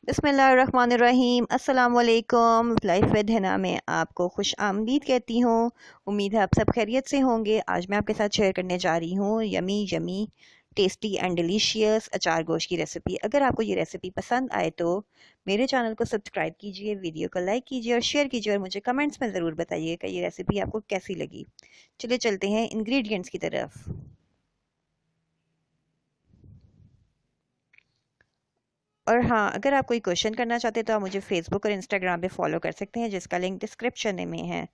बिस्मिल्लाहिर्रहमानिर्रहीम अस्सलाम वालेकुम। लाइफ विद हिना में आपको खुश आमदीद कहती हूँ। उम्मीद है आप सब खैरियत से होंगे। आज मैं आपके साथ शेयर करने जा रही हूँ yummy yummy tasty and delicious अचार गोश्त की रेसिपी। अगर आपको ये रेसिपी पसंद आए तो मेरे चैनल को सब्सक्राइब कीजिए, वीडियो को लाइक कीजिए और शेयर कीजिए और मुझे कमेंट्स में ज़रूर बताइए कि ये रेसिपी आपको कैसी लगी। चलिए चलते हैं इंग्रेडिएंट्स की तरफ। और हाँ, अगर आप कोई क्वेश्चन करना चाहते हैं तो आप मुझे फेसबुक और इंस्टाग्राम पे फॉलो कर सकते हैं, जिसका लिंक डिस्क्रिप्शन में है।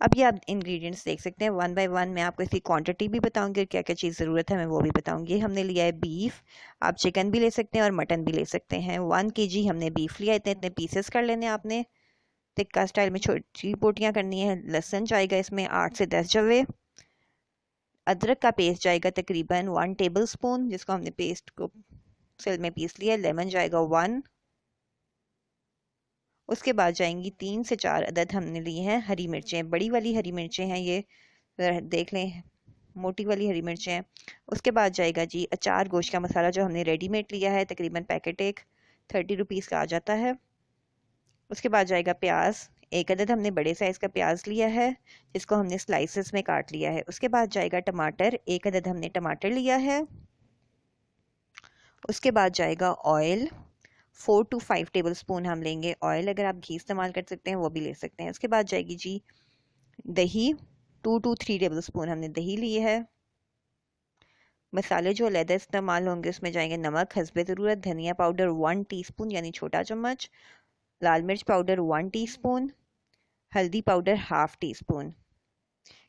अब ये आप इंग्रेडिएंट्स देख सकते हैं वन बाय वन। मैं आपको इसकी क्वांटिटी भी बताऊंगी और क्या क्या चीज़ ज़रूरत है मैं वो भी बताऊंगी। हमने लिया है बीफ, आप चिकन भी ले सकते हैं और मटन भी ले सकते हैं। 1 kg हमने बीफ लिया। इतने इतने पीसेस कर लेने आपने। टिक्का स्टाइल में छोटी पोटियाँ करनी है। लहसुन जाएगा इसमें 8 से 10 जवे। अदरक का पेस्ट जाएगा तकरीबन 1 टेबल स्पून, जिसको हमने पेस्ट को सिल में पीस लिया। लेमन जाएगा 1। उसके बाद जाएंगी 3 से 4 अदद हमने लिए हैं हरी मिर्चें। बड़ी वाली हरी मिर्चें हैं ये, देख लें, मोटी वाली हरी मिर्चें हैं। उसके बाद जाएगा जी अचार गोश्त का मसाला, जो हमने रेडीमेड लिया है। तकरीबन पैकेट एक 30 रुपीज़ का आ जाता है। उसके बाद जाएगा प्याज। 1 अदद हमने बड़े साइज़ का प्याज लिया है, जिसको हमने स्लाइसेस में काट लिया है। उसके बाद जाएगा टमाटर। 1 अदद हमने टमाटर लिया है। उसके बाद जाएगा ऑयल। 4 to 5 टेबल स्पून हम लेंगे ऑयल। अगर आप घी इस्तेमाल कर सकते हैं वो भी ले सकते हैं। उसके बाद जाएगी जी दही। 2 to 3 टेबल स्पून हमने दही ली है। मसाले जो अलहदा इस्तेमाल होंगे उसमें जाएंगे नमक हस्बे ज़रूरत, धनिया पाउडर 1 टीस्पून यानी छोटा चम्मच, लाल मिर्च पाउडर 1 टीस्पून, हल्दी पाउडर 1/2 टीस्पून।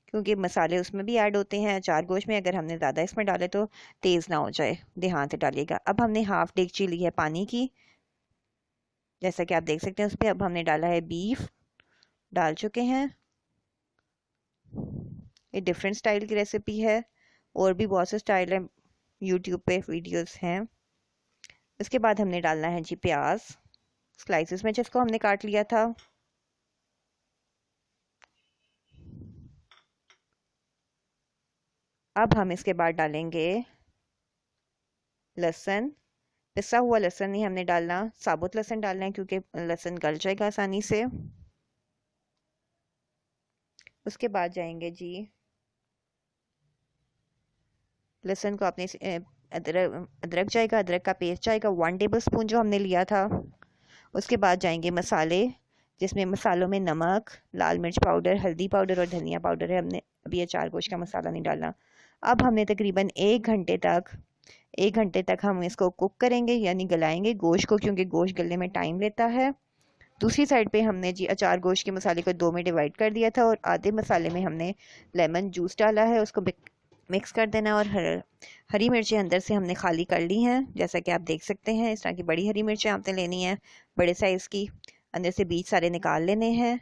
क्योंकि मसाले उसमें भी ऐड होते हैं अचार गोश्त में, अगर हमने ज़्यादा इसमें डाले तो तेज़ ना हो जाए, ध्यान से डालिएगा। अब हमने हाफ डेगची ली है पानी की, जैसा कि आप देख सकते हैं उस पर। अब हमने डाला है बीफ, डाल चुके हैं। ये डिफरेंट स्टाइल की रेसिपी है, और भी बहुत से स्टाइल है, यूट्यूब पे वीडियोस हैं। उसके बाद हमने डालना है जी प्याज स्लाइसेस में, जिसको हमने काट लिया था। अब हम इसके बाद डालेंगे लहसुन। पिसा हुआ लहसुन नहीं हमने डालना, साबुत लहसुन डालना है, क्योंकि लहसुन गल जाएगा आसानी से। उसके बाद जाएंगे जी लहसुन को अपने अदरक अदरक जाएगा, अदरक का पेस्ट जाएगा 1 टेबल स्पून जो हमने लिया था। उसके बाद जाएंगे मसाले, जिसमें मसालों में नमक, लाल मिर्च पाउडर, हल्दी पाउडर और धनिया पाउडर है। हमने अभी अचार गोश्त का मसाला नहीं डालना। अब हमने तकरीबन 1 घंटे तक हम इसको कुक करेंगे, यानी गलाएंगे गोश्त को, क्योंकि गोश्त गलने में टाइम लेता है। दूसरी साइड पे हमने जी अचार गोश्त के मसाले को 2 में डिवाइड कर दिया था, और आधे मसाले में हमने लेमन जूस डाला है, उसको मिक्स कर देना। और हरी मिर्चें अंदर से हमने खाली कर ली हैं, जैसा कि आप देख सकते हैं। इस तरह की बड़ी हरी मिर्चें आपने लेनी है, बड़े साइज़ की। अंदर से बीज सारे निकाल लेने हैं।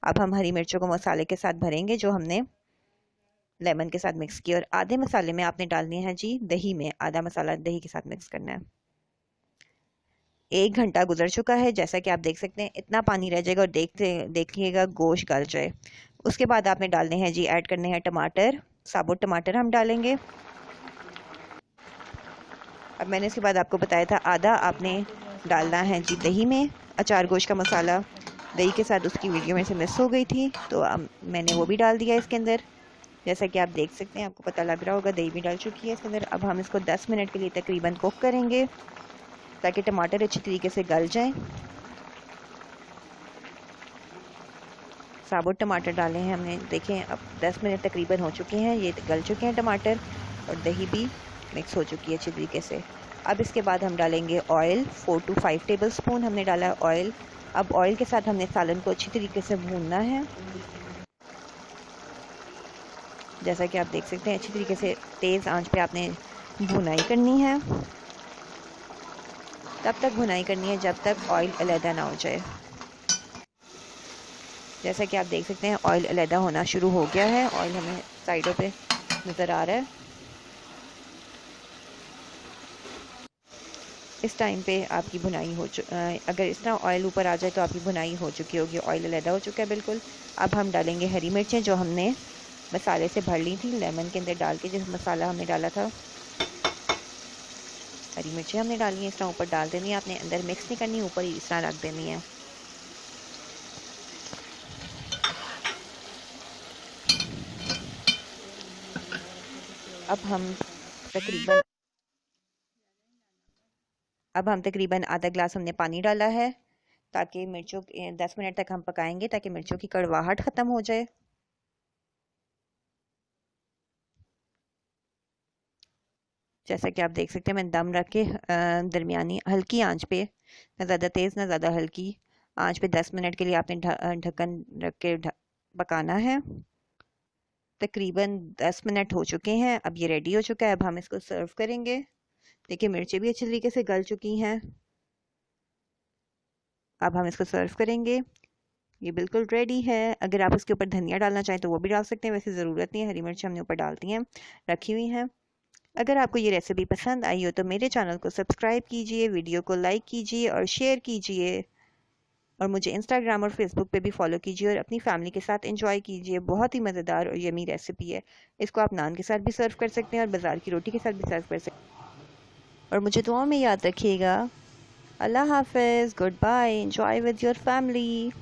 अब हम हरी मिर्चों को मसाले के साथ भरेंगे जो हमने लेमन के साथ मिक्स किया, और आधे मसाले में आपने डालनी है जी दही में, आधा मसाला दही के साथ मिक्स करना है। 1 घंटा गुजर चुका है, जैसा कि आप देख सकते हैं। इतना पानी रह जाएगा और देखिएगा गोश्त गल जाए। उसके बाद आपने डालने हैं जी, ऐड करने हैं टमाटर। साबुत टमाटर हम डालेंगे। अब मैंने इसके बाद आपको बताया था आधा आपने डालना है जी दही में, अचार गोश्त का मसाला दही के साथ। उसकी वीडियो में से मिस हो गई थी, तो अब मैंने वो भी डाल दिया इसके अंदर। जैसा कि आप देख सकते हैं, आपको पता लग रहा होगा दही भी डाल चुकी है इसके अंदर। अब हम इसको 10 मिनट के लिए तकरीबन कुक करेंगे, ताकि टमाटर अच्छी तरीके से गल जाएं। साबुत टमाटर डाले हैं हमने, देखें अब 10 मिनट तकरीबन हो चुके हैं, ये गल चुके हैं टमाटर, और दही भी मिक्स हो चुकी है अच्छी तरीके से। अब इसके बाद हम डालेंगे ऑयल। 4 to 5 टेबल स्पून हमने डाला है ऑयल। अब ऑयल के साथ हमने सालन को अच्छी तरीके से भूनना है, जैसा कि आप देख सकते हैं। अच्छी तरीके से तेज़ आंच पे आपने भुनाई करनी है। तब तक भुनाई करनी है जब तक ऑयल अलहदा ना हो जाए। जैसा कि आप देख सकते हैं ऑयल अलहदा होना शुरू हो गया है, ऑयल हमें साइडों पे नज़र आ रहा है। इस टाइम पे आपकी भुनाई अगर इस तरह ऑयल ऊपर आ जाए तो आपकी भुनाई हो चुकी होगी, ऑयल अलहदा हो चुका है बिल्कुल। अब हम डालेंगे हरी मिर्चें, जो हमने मसाले से भर ली थी लेमन के अंदर डाल के, जिस मसाला हमने डाला था। हरी मिर्चें हमने डाली हैं, इस तरह ऊपर डाल देनी है, आपने अंदर मिक्स नहीं करनी, ऊपर ही इस तरह रख देनी है। अब हम तकरीबन आधा ग्लास हमने पानी डाला है, ताकि मिर्चों 10 मिनट तक हम पकाएंगे ताकि मिर्चों की कड़वाहट ख़त्म हो जाए। जैसा कि आप देख सकते हैं मैंने दम रख के दरमियानी हल्की आंच पे, ना ज़्यादा तेज़ ना ज़्यादा हल्की आंच पे 10 मिनट के लिए आपने ढक्कन रख के पकाना है। तकरीबन 10 मिनट हो चुके हैं, अब ये रेडी हो चुका है। अब हम इसको सर्व करेंगे। देखिए मिर्चें भी अच्छी तरीके से गल चुकी हैं। अब हम इसको सर्व करेंगे। ये बिल्कुल रेडी है। अगर आप उसके ऊपर धनिया डालना चाहें तो वो भी डाल सकते हैं, वैसे ज़रूरत नहीं है, हरी मिर्च हमने ऊपर डालती हैं, रखी हुई हैं। अगर आपको ये रेसिपी पसंद आई हो तो मेरे चैनल को सब्सक्राइब कीजिए, वीडियो को लाइक कीजिए और शेयर कीजिए, और मुझे इंस्टाग्राम और फेसबुक पे भी फॉलो कीजिए और अपनी फैमिली के साथ एंजॉय कीजिए। बहुत ही मज़ेदार और यमी रेसिपी है। इसको आप नान के साथ भी सर्व कर सकते हैं और बाज़ार की रोटी के साथ भी सर्व कर सकते हैं। और मुझे दुआ में याद रखिएगा। अल्लाह हाफिज़, goodbye, enjoy with your family.